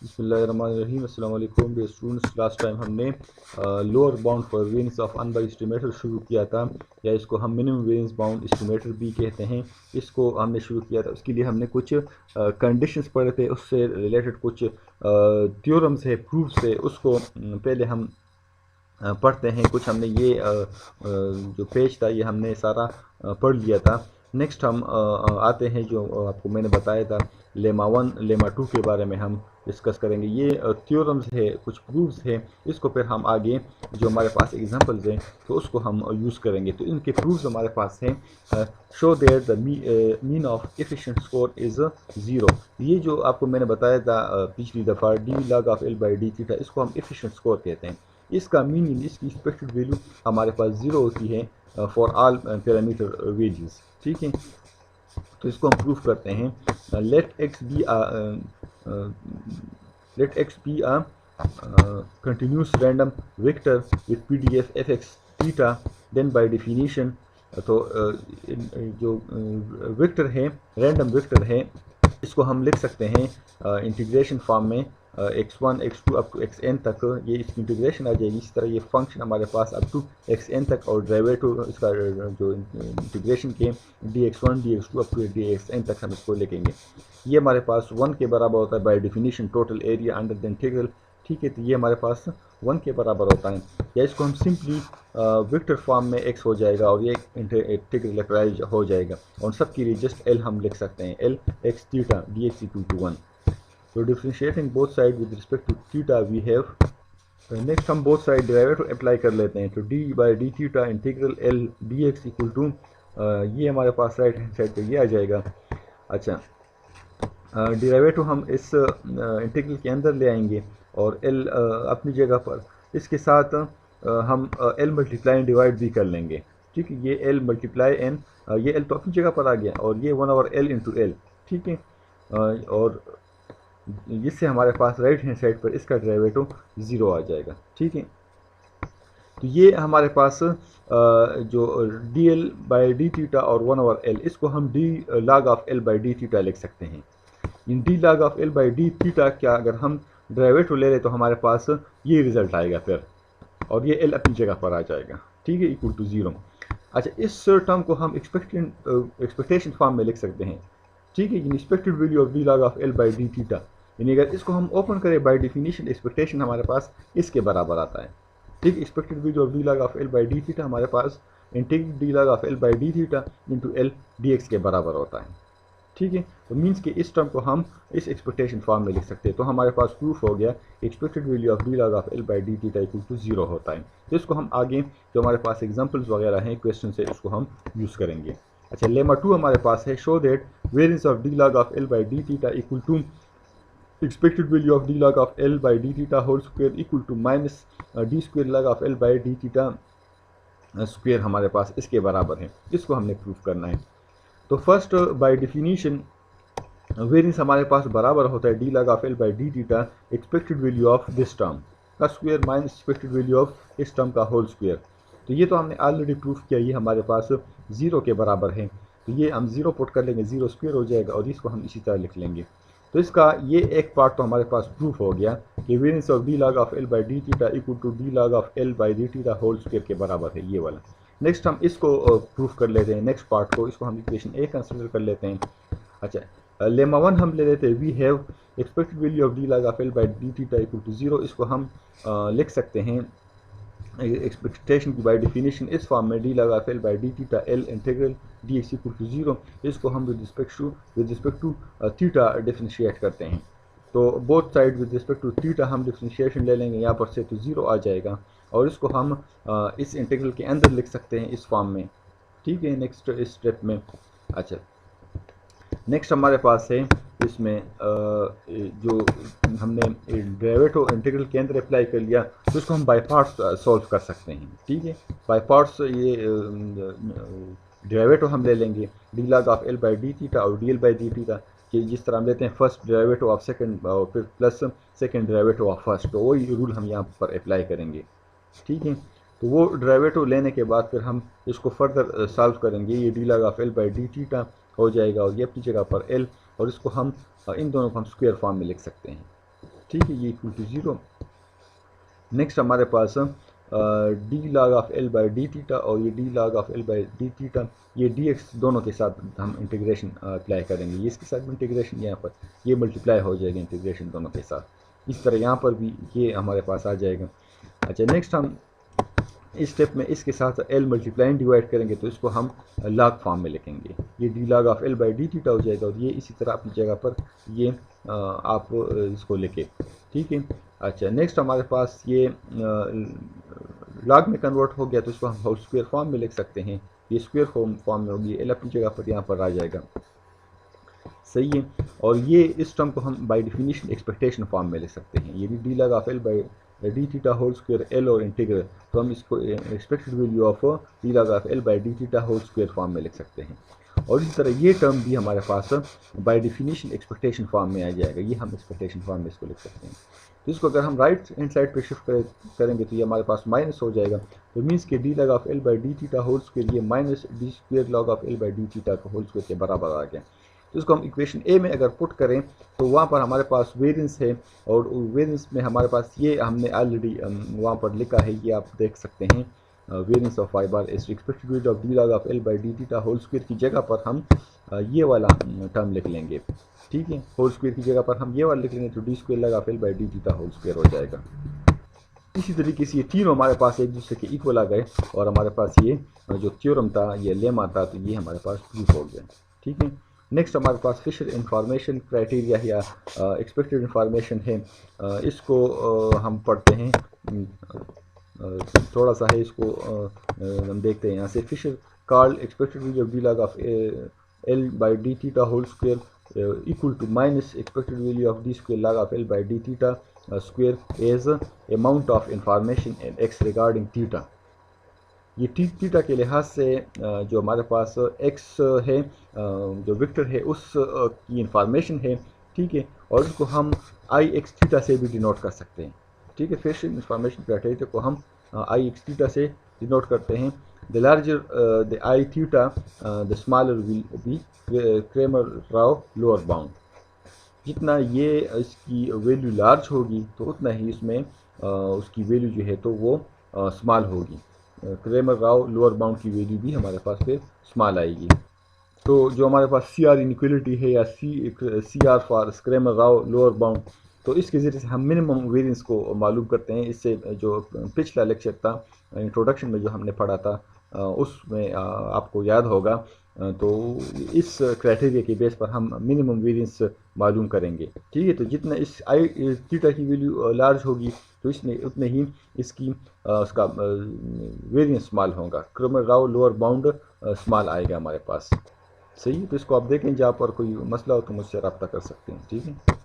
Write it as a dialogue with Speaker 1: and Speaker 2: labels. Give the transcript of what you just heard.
Speaker 1: बिस्मिल्लाहिर्रहमानिर्रहीम। अस्सलाम वालेकुम डियर स्टूडेंट्स। लास्ट टाइम हमने lower bound for variance of unbiased estimator शुरू किया था, या इसको हम मिनिमम वेरिएंस बाउंड एस्टिमेटर भी कहते हैं। इसको हमने शुरू किया था, उसके लिए हमने कुछ कंडीशंस पढ़े थे, उससे रिलेटेड कुछ थ्योरम्स है, प्रूफ्स है, उसको पहले हम पढ़ते हैं। कुछ हमने ये जो पेज था ये हमने सारा पढ़ लिया था। नेक्स्ट हम आते हैं जो आपको मैंने बताया था लेमा 1 लेमा 2 के बारे में हम डिस्कस करेंगे। ये थ्योरम्स है, कुछ प्रूफ्स है, इसको फिर हम आगे जो हमारे पास एग्जांपल्स हैं तो उसको हम यूज़ करेंगे। तो इनके प्रूफ्स हमारे पास हैं। Show their the mean of efficient score is 0। ये जो आपको मैंने बताया था पिछली दफ़ा D log of L by d theta, इसको हम एफिशिएंट स्कोर कहते हैं। इसका मीनिंग, इसकी एक्सपेक्टेड वैल्यू हमारे पास 0 होती है फॉर ऑल पैरामीटर वेजेस। ठीक है, तो इसको हम प्रूफ करते हैं। Let X be a continuous random vector with PDF fx theta, then by definition तो जो वेक्टर है, रैंडम वेक्टर है, इसको हम लिख सकते हैं इंटीग्रेशन फॉर्म में x1 x2 up to xn तक। ये इसकी इंटीग्रेशन आ जाएगी। इसी तरह ये फंक्शन हमारे पास अप टू xn तक, और डेरिवेटिव इसका जो इंटीग्रेशन के dx1 dx2 up to dxn तक हम इसको लिखेंगे। ये हमारे पास 1 के बराबर होता है by definition total area under the integral. ठीक है, तो ये हमारे पास 1 के बराबर होता है। या इसको हम सिंपली वेक्टर फॉर्म में x हो जाएगा और ये इंटीग्रल अप्लाई हो जाएगा, और सबके लिए जस्ट l हम लिख सकते हैं, l x theta dx equal to 1। तो differentiating both side with respect to theta we have. Next हम बोथ साइड डेरिवेटिव अप्लाई कर लेते हैं। तो d by d theta integral l dx equal to, ये हमारे पास राइट हैंड साइड पे ये आ जाएगा। अच्छा, डेरिवेटिव हम इस इंटीग्रल के अंदर ले आएंगे और l अपनी जगह पर, इसके साथ हम l मल्टीप्लाई एंड डिवाइड भी कर लेंगे। ठीक है, ये l मल्टीप्लाई एन, ये l तो अपनी जगह पर आ गया, और ये 1/l इंटू एल। ठीक है, और इससे हमारे पास राइट हैंड साइड पर इसका डेरिवेटिव 0 आ जाएगा। ठीक है, तो ये हमारे पास जो d l by d theta और 1/l, इसको हम d log of l by d theta लिख सकते हैं। इन d log of l by d theta क्या अगर हम डेरिवेटिव ले लें तो हमारे पास ये रिजल्ट आएगा फिर, और ये l अपनी जगह पर आ जाएगा। ठीक है, इक्वल टू 0। अच्छा, इस टर्म को हम एक्सपेक्टेशन फॉर्म में लिख सकते हैं। ठीक है, expected value of d log of l by d theta, यानी अगर इसको हम ओपन करें बाय डिफिनीशन, एक्सपेक्टेशन हमारे पास इसके बराबर आता है। ठीक, expected value of d log of l by d theta हमारे पास integral d log of l by d theta into l dx के बराबर होता है। ठीक है, तो मीन्स के इस टर्म को हम इस एक्सपेक्टेशन फॉर्म में लिख सकते हैं। तो हमारे पास प्रूफ हो गया expected value of d log of l by d theta equal to 0 होता है। तो इसको हम आगे जो हमारे पास एग्जांपल्स वगैरह हैं, क्वेश्चन से, उसको हम यूज़ करेंगे। अच्छा, लेमा 2 हमारे पास है। Show that variance of d log of l by d theta equal to expected value of d log of l by d theta whole square equal to minus d square log of l by d theta square हमारे पास इसके बराबर है। इसको हमने proof करना है। तो first by definition variance हमारे पास बराबर होता है d log of l by d theta expected value of this term का square minus expected value of इस टर्म का होल स्क्वायर। तो ये तो हमने ऑलरेडी प्रूफ किया, ये हमारे पास 0 के बराबर है। तो ये हम 0 पुट कर लेंगे, 0 स्क्वायर हो जाएगा, और इसको हम इसी तरह लिख लेंगे। तो इसका ये एक पार्ट तो हमारे पास प्रूफ हो गया कि variance of d log of l by d theta equal to d log of l by d theta whole square के बराबर है, ये वाला। नेक्स्ट हम इसको प्रूफ कर लेते हैं, नेक्स्ट पार्ट को, इसको हम इक्वेशन ए कंसिडर कर लेते हैं। अच्छा, लेमा 1 हम ले लेते हैं। We have expected value of d log of l by d theta equal to 0। इसको हम लिख सकते हैं एक्सपेक्टेशन की बाय डिफिनीशन इस फॉर्म में d log of l by d theta l integral dx equal to 0। इसको हम with respect to theta differentiate करते हैं। तो both side with respect to theta हम डिफरेंशिएशन ले लेंगे, यहाँ पर से तो 0 आ जाएगा, और इसको हम इस इंटीग्रल के अंदर लिख सकते हैं इस फॉर्म में। ठीक है, नेक्स्ट इस स्टेप में। अच्छा, नेक्स्ट हमारे पास है इसमें जो हमने डेरिवेटिव इंटीग्रल के अंदर अप्लाई कर लिया, तो इसको हम बाय पार्ट्स सॉल्व कर सकते हैं। ठीक है, बाय पार्ट्स ये डेरिवेटिव हम ले लेंगे d log of l by d theta और d l by d theta, कि जिस तरह हम लेते हैं फर्स्ट डेरिवेटिव ऑफ सेकंड और फिर plus second derivative of first, तो वही रूल हम यहाँ पर अप्लाई करेंगे। ठीक है, तो वो डेरिवेटिव लेने के बाद फिर हम इसको फर्दर सॉल्व करेंगे। ये D log of l by d theta हो जाएगा, और ये अपनी जगह पर l, और इसको हम इन दोनों को हम स्क्वायर फॉर्म में लिख सकते हैं। ठीक है, ये इक्वल टू 0। नेक्स्ट हमारे पास d log of L by d theta और ये d log of L by d theta, ये डी एक्स दोनों के साथ हम इंटीग्रेशन अप्लाई करेंगे। ये इसके साथ भी इंटीग्रेशन, यहाँ पर ये मल्टीप्लाई हो जाएगा इंटीग्रेशन दोनों के साथ। इस तरह यहाँ पर भी ये हमारे पास आ जाएगा। अच्छा, नेक्स्ट हम इस स्टेप में इसके साथ एल मल्टीप्लाइन डिवाइड करेंगे तो इसको हम लॉग फॉर्म में लिखेंगे। ये d log of L by d theta हो जाएगा और ये इसी तरह अपनी जगह पर ये आप इसको लिखे। ठीक है। अच्छा, नेक्स्ट हमारे पास ये लॉग में कन्वर्ट हो गया तो इसको हम होल स्क्वायर फॉर्म में लिख सकते हैं। ये स्क्वायर फॉर्म में होगी, एल अपनी जगह पर यहाँ पर आ जाएगा। सही है। और ये इस टर्म को हम बाय डेफिनेशन एक्सपेक्टेशन फॉर्म में ले सकते हैं। ये भी d log of L by d theta whole square L और इंटीग्रल, तो हम इसको expected value of d log of L by d theta whole square form में लिख सकते हैं। और इसी तरह ये टर्म भी हमारे पास बाय डेफिनेशन एक्सपेक्टेशन फॉर्म में आ जाएगा। ये हम एक्सपेक्टेशन फॉर्म में इसको लिख सकते हैं। तो इसको अगर हम राइट हैंड साइड पे शिफ्ट करेंगे तो ये हमारे पास माइनस हो जाएगा। तो मीन्स के d log of L by d theta whole square ये minus d square log of L by d theta का होल स्क्वायर के बराबर आ गया। तो इसको हम इक्वेशन ए में अगर पुट करें तो वहाँ पर हमारे पास वेरिएंस है और वेरिएंस में हमारे पास ये हमने ऑलरेडी वहाँ पर लिखा है, ये आप देख सकते हैं। Variance of Y bar is expected value of d log of L by d theta whole square की जगह पर हम ये वाला टर्म लिख लेंगे। ठीक है, होल स्क्वायर की जगह पर हम ये वाला लिख लेंगे तो d square log of L by d theta whole square हो जाएगा। इसी तरीके से ये तीनों हमारे पास एक दूसरे के इक्वल आ गए और हमारे पास ये जो थ्योरम था, ये लेमा था, तो ये हमारे पास प्रूफ हो गया। ठीक है। नेक्स्ट हमारे पास फिशर इंफॉर्मेशन क्राइटेरिया या एक्सपेक्टेड इंफॉर्मेशन है। इसको हम पढ़ते हैं, थोड़ा सा है, इसको हम देखते हैं यहाँ से। Fisher called expected value of d log of L by d theta whole square equal to minus expected value of d square log of L by d theta square as amount of information in X regarding theta. ये theta के लिहाज से जो हमारे पास x है, जो vector है, उस की इंफॉर्मेशन है। ठीक है। और उसको हम आई एक्स थीटा से भी डिनोट कर सकते हैं। ठीक है। फिशर इंफॉर्मेशन क्राइटेरिया को हम आई एक्स थीटा से डिनोट करते हैं। The larger the I theta the smaller will be Cramer Rao lower bound. जितना ये इसकी वैल्यू लार्ज होगी तो उतना ही इसमें उसकी वैल्यू जो है तो वो स्मॉल होगी। क्रेमर राव लोअर बाउंड की वैल्यू भी हमारे पास फिर स्मॉल आएगी। तो जो हमारे पास सी आर इनइक्वलिटी है या C R for Cramer Rao lower bound, तो इसके ज़रिए से हम मिनिमम वेरिएंस को मालूम करते हैं। इससे जो पिछला लेक्चर था, इंट्रोडक्शन में जो हमने पढ़ा था, उसमें आपको याद होगा। तो इस क्राइटेरिया के बेस पर हम मिनिमम वेरिएंस मालूम करेंगे। ठीक है। तो जितना इस आई थीटा की वैल्यू लार्ज होगी तो इसमें उतने ही इसकी उसका वेरिएंस स्मॉल होगा। Cramer Rao lower bound small आएगा हमारे पास। सही है। तो इसको आप देखें, जहाँ पर कोई मसला हो तो मुझसे रब्ता कर सकते हैं। ठीक है।